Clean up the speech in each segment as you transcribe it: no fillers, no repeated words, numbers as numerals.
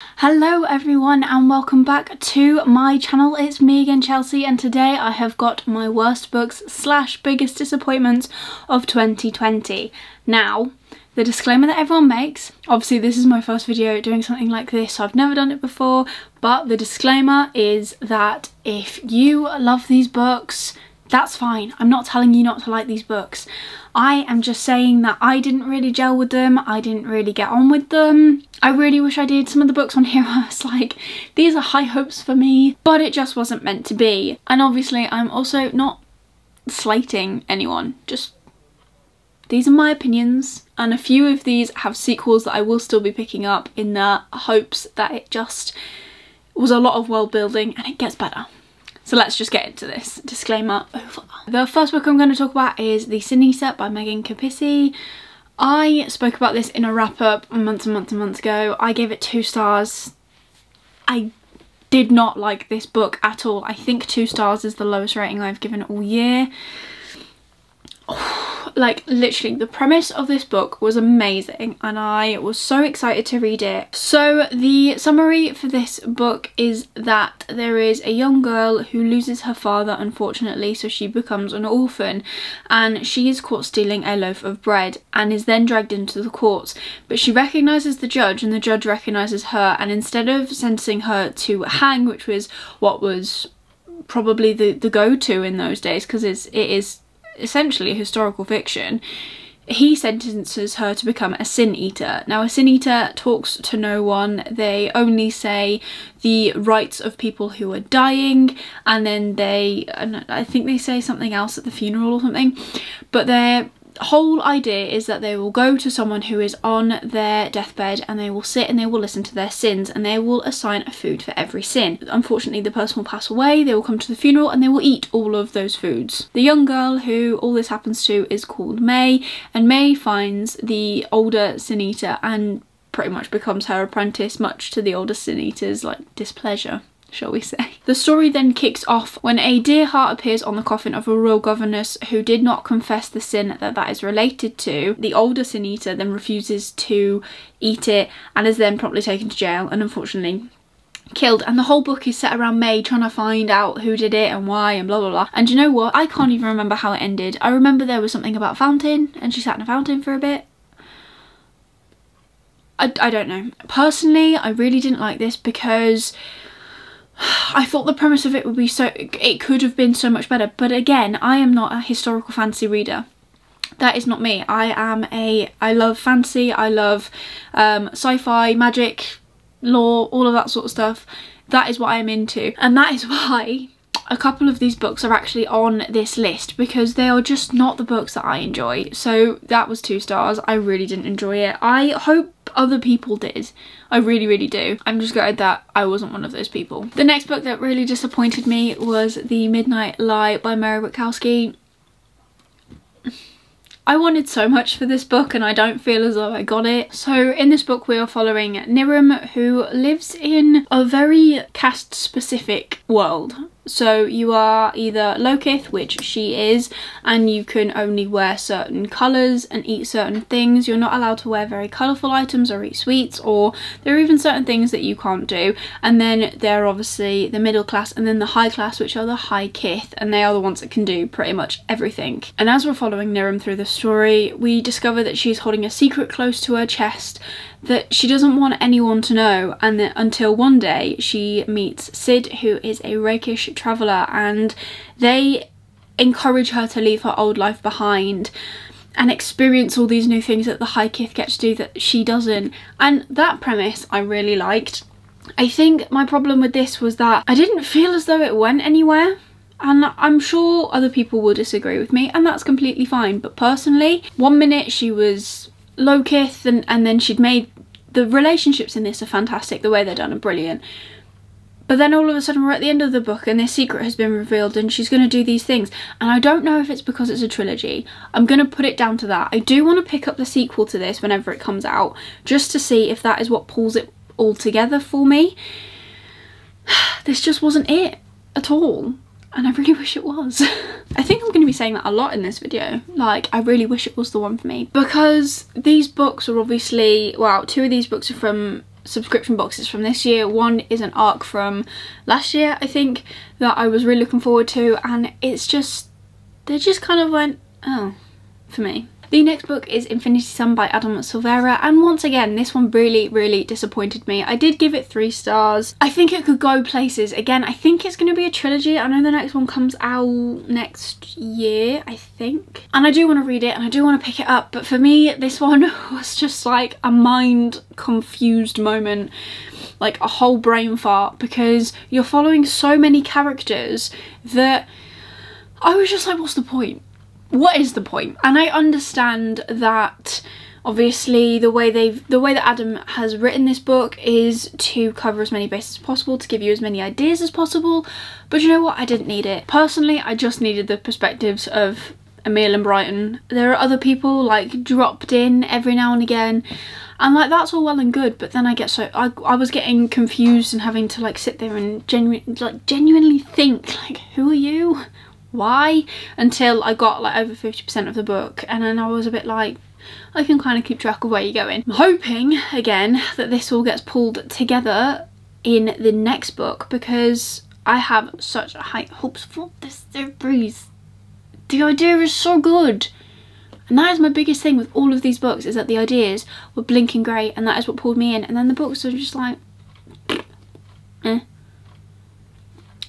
Hello everyone and welcome back to my channel. It's me again, Chelsea, and today I have got my worst books / biggest disappointments of 2020. Now, the disclaimer that everyone makes, obviously this is my first video doing something like this, so I've never done it before, but the disclaimer is that if you love these books, that's fine. I'm not telling you not to like these books. I am just saying that I didn't really gel with them. I didn't really get on with them. I really wish I did. Some of the books on here I was like, these are high hopes for me, but it just wasn't meant to be. And obviously I'm also not slating anyone, just these are my opinions, and a few of these have sequels that I will still be picking up in the hopes that it just was a lot of world building and it gets better. So let's just get into this. Disclaimer over. The first book I'm going to talk about is The Sin Eater by Megan Capissy. I spoke about this in a wrap up months ago. I gave it 2 stars. I did not like this book at all. I think 2 stars is the lowest rating I've given all year. Like literally the premise of this book was amazing and I was so excited to read it. So the summary for this book is that there is a young girl who loses her father, unfortunately, so she becomes an orphan, and she is caught stealing a loaf of bread and is then dragged into the courts. But she recognises the judge and the judge recognises her, and instead of sentencing her to hang, which was what was probably the go-to in those days because it is essentially historical fiction, he sentences her to become a sin eater. Now, a sin eater talks to no one. They only say the rights of people who are dying, and then I think they say something else at the funeral or something, but their whole idea is that they will go to someone who is on their deathbed and they will sit and they will listen to their sins and they will assign a food for every sin. Unfortunately, the person will pass away, they will come to the funeral and they will eat all of those foods. The young girl who all this happens to is called May, and May finds the older sin eater and pretty much becomes her apprentice, much to the older sin eater's like displeasure, shall we say. The story then kicks off when a deer heart appears on the coffin of a royal governess who did not confess the sin that is related to. The older sin eater then refuses to eat it and is then promptly taken to jail and unfortunately killed. And the whole book is set around May trying to find out who did it and why and blah blah blah. And you know what? I can't even remember how it ended. I remember there was something about a fountain and she sat in a fountain for a bit. I don't know. Personally, I really didn't like this because I thought the premise of it would be it could have been so much better, but again, I am not a historical fantasy reader. That is not me. I love fantasy, I love sci-fi, magic, lore, all of that sort of stuff. That is what I'm into, and that is why a couple of these books are actually on this list, because they are just not the books that I enjoy. So that was 2 stars. I really didn't enjoy it. I hope other people did. I really do. I'm just gutted that I wasn't one of those people. The next book that really disappointed me was The Midnight Lie by Mary Witkowski. I wanted so much for this book and I don't feel as though I got it. So in this book we are following Niram, who lives in a very caste specific world. So you are either Lokith, which she is, and you can only wear certain colours and eat certain things. You're not allowed to wear very colourful items or eat sweets, or there are even certain things that you can't do. And then there are obviously the middle class and then the high class, which are the High Kith, and they are the ones that can do pretty much everything. And as we're following Niram through the story, we discover that she's holding a secret close to her chest that she doesn't want anyone to know, and that until one day she meets Sid, who is a rakish traveller, and they encourage her to leave her old life behind and experience all these new things that the High Kith get to do that she doesn't. And that premise I really liked. I think my problem with this was that I didn't feel as though it went anywhere. And I'm sure other people will disagree with me, and that's completely fine. But personally, 1 minute she was Lokith and then she'd made the relationships in this are fantastic, the way they're done are brilliant, but then all of a sudden we're at the end of the book and this secret has been revealed and she's going to do these things, and I don't know if it's because it's a trilogy. I'm going to put it down to that. I do want to pick up the sequel to this whenever it comes out, just to see if that is what pulls it all together for me. This just wasn't it at all. and I really wish it was. I think I'm going to be saying that a lot in this video. Like, I really wish it was the one for me, because these books are obviously, well, two of these books are from subscription boxes from this year. One is an arc from last year, I think, that I was really looking forward to, and it's just, they just kind of went, oh, for me. The next book is Infinity Sun by Adam Silvera, and once again this one really disappointed me. I did give it 3 stars. I think it could go places. Again, I think it's going to be a trilogy. I know the next one comes out next year, I think, and I do want to read it and I do want to pick it up, but for me this one was just like a mind confused moment, like a whole brain fart, because you're following so many characters that I was just like, what's the point? What is the point? And I understand that obviously the way that Adam has written this book is to cover as many bases as possible, to give you as many ideas as possible, but you know what, I didn't need it. Personally, I just needed the perspectives of Emil and Brighton. There are other people like dropped in every now and again, and like that's all well and good, but then I get so I was getting confused and having to like sit there and genuinely think, like, who are you? Why? Until I got like over 50% of the book, and then I was a bit like, I can kind of keep track of where you're going. I'm hoping again that this all gets pulled together in the next book, because I have such high hopes for this series. The idea is so good, and that is my biggest thing with all of these books, is that the ideas were blinking great, and that is what pulled me in, and then the books are just like eh.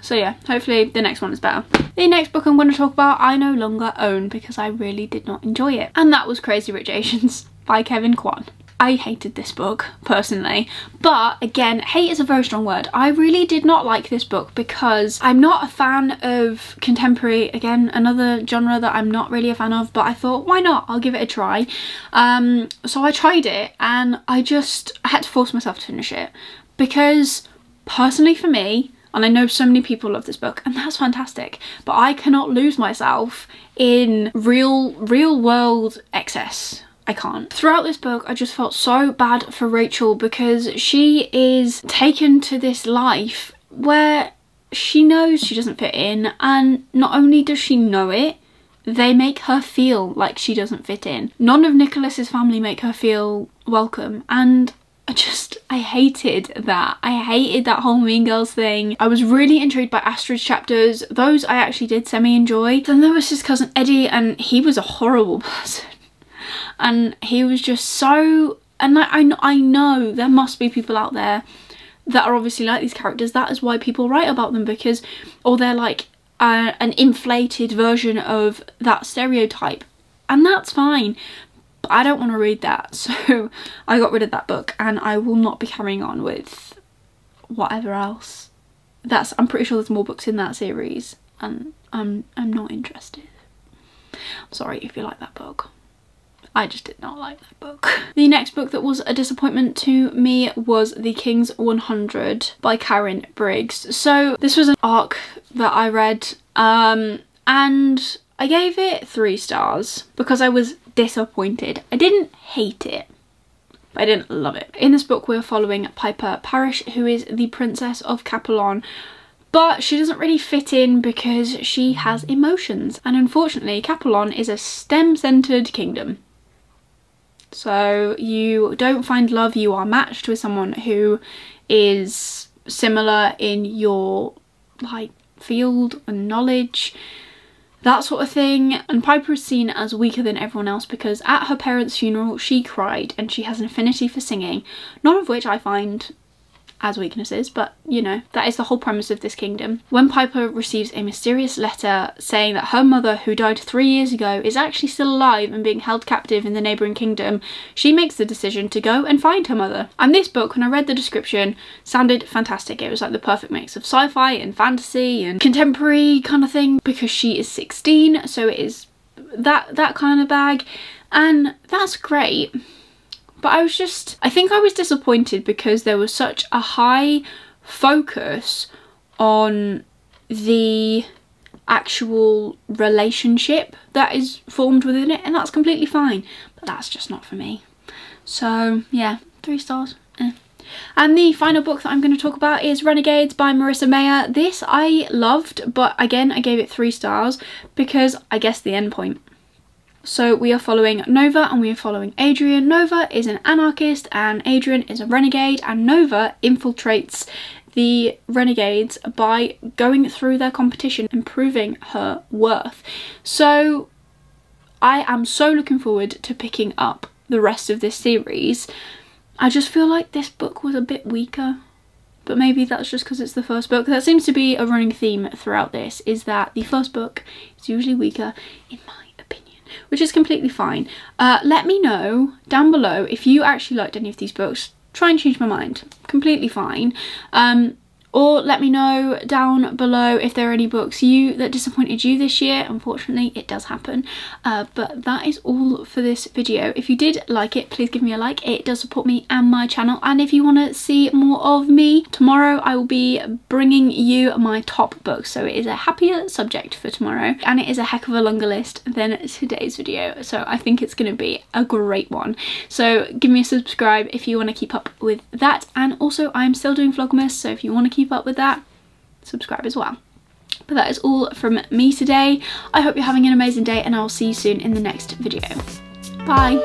So yeah, hopefully the next one is better. The next book I'm going to talk about I no longer own because I really did not enjoy it, and that was Crazy Rich Asians by Kevin Kwan. I hated this book personally, but again, hate is a very strong word. I really did not like this book because I'm not a fan of contemporary, again another genre that I'm not really a fan of, but I thought, why not, I'll give it a try. So I tried it, and I had to force myself to finish it, because personally for me, and I know so many people love this book, and that's fantastic, but I cannot lose myself in real world excess. I can't. Throughout this book, I just felt so bad for Rachel, because she is taken to this life where she knows she doesn't fit in, and not only does she know it, they make her feel like she doesn't fit in. None of Nicholas's family make her feel welcome, and I hated that. I hated that whole Mean Girls thing. I was really intrigued by Astrid's chapters. Those I actually did semi-enjoy. Then there was his cousin Eddie, and he was a horrible person. And he was just so... And I know there must be people out there that are obviously like these characters. That is why people write about them, because... Or they're like an inflated version of that stereotype. And that's fine. But I don't want to read that, so I got rid of that book, and I will not be carrying on with whatever else. I'm pretty sure there's more books in that series, and I'm not interested. Sorry if you like that book. I just did not like that book. The next book that was a disappointment to me was The King's 100 by Karen Briggs. So this was an arc that I read, and I gave it 3 stars because I was disappointed. I didn't hate it, but I didn't love it. In this book we're following Piper Parrish, who is the Princess of Capelon, but she doesn't really fit in because she has emotions, and unfortunately Capelon is a STEM-centered kingdom. So you don't find love, you are matched with someone who is similar in your like field and knowledge, that sort of thing. And Piper is seen as weaker than everyone else because at her parents' funeral she cried, and she has an affinity for singing, none of which I find as weaknesses, but you know, that is the whole premise of this kingdom. When Piper receives a mysterious letter saying that her mother, who died 3 years ago, is actually still alive and being held captive in the neighbouring kingdom, she makes the decision to go and find her mother. And this book, when I read the description, sounded fantastic. It was like the perfect mix of sci-fi and fantasy and contemporary kind of thing, because she is 16, so it is that kind of bag, and that's great. But I think I was disappointed because there was such a high focus on the actual relationship that is formed within it, and that's completely fine, but that's just not for me. So yeah, 3 stars. And the final book that I'm going to talk about is Renegades by Marissa Meyer. This I loved, but again I gave it 3 stars because I guessed the end point. So we are following Nova and we are following Adrian. Nova is an anarchist and Adrian is a renegade, and Nova infiltrates the renegades by going through their competition and proving her worth. So I am so looking forward to picking up the rest of this series. I just feel like this book was a bit weaker, but maybe that's just because it's the first book. That seems to be a running theme throughout this, is that the first book is usually weaker in my opinion, which is completely fine. Let me know down below if you actually liked any of these books. Try and change my mind, completely fine. Or let me know down below if there are any books that disappointed you this year. Unfortunately, it does happen. But that is all for this video. If you did like it, please give me a like. It does support me and my channel. And if you want to see more of me, tomorrow I will be bringing you my top books. So it is a happier subject for tomorrow. And it is a heck of a longer list than today's video. So I think it's going to be a great one. So give me a subscribe if you want to keep up with that. And also, I'm still doing Vlogmas. So if you want to keep up with that, subscribe as well. But that is all from me today. I hope you're having an amazing day and I will see you soon in the next video. Bye.